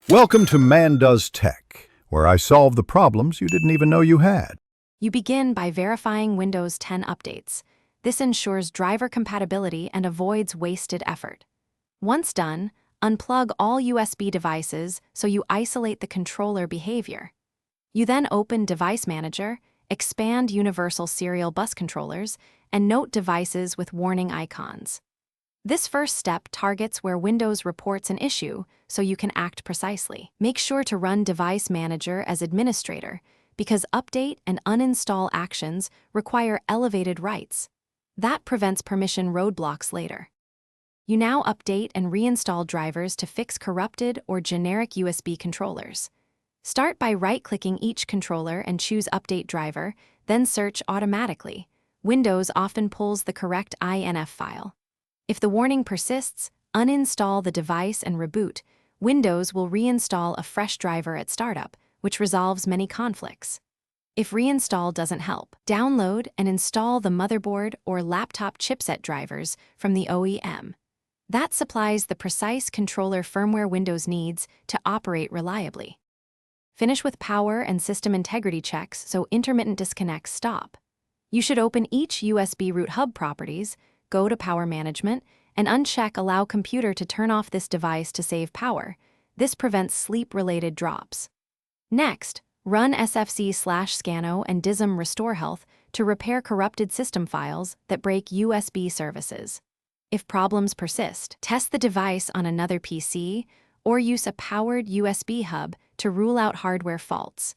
Welcome to Man Does Tech, where I solve the problems you didn't even know you had. You begin by verifying Windows 10 updates. This ensures driver compatibility and avoids wasted effort. Once done, unplug all USB devices so you isolate the controller behavior. You then open Device Manager, expand Universal Serial Bus Controllers, and note devices with warning icons. This first step targets where Windows reports an issue so you can act precisely. Make sure to run Device Manager as administrator because update and uninstall actions require elevated rights. That prevents permission roadblocks later. You now update and reinstall drivers to fix corrupted or generic USB controllers. Start by right-clicking each controller and choose Update Driver, then search automatically. Windows often pulls the correct INF file. If the warning persists, uninstall the device and reboot. Windows will reinstall a fresh driver at startup, which resolves many conflicts. If reinstall doesn't help, download and install the motherboard or laptop chipset drivers from the OEM. That supplies the precise controller firmware Windows needs to operate reliably. Finish with power and system integrity checks so intermittent disconnects stop. You should open each USB root hub properties, go to Power Management, and uncheck Allow Computer to turn off this device to save power. This prevents sleep-related drops. Next, run sfc/scano and dism restore health to repair corrupted system files that break USB services. If problems persist, test the device on another PC or use a powered USB hub to rule out hardware faults.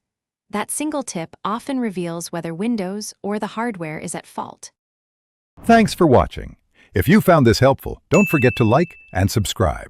That single tip often reveals whether Windows or the hardware is at fault. Thanks for watching. If you found this helpful, don't forget to like and subscribe.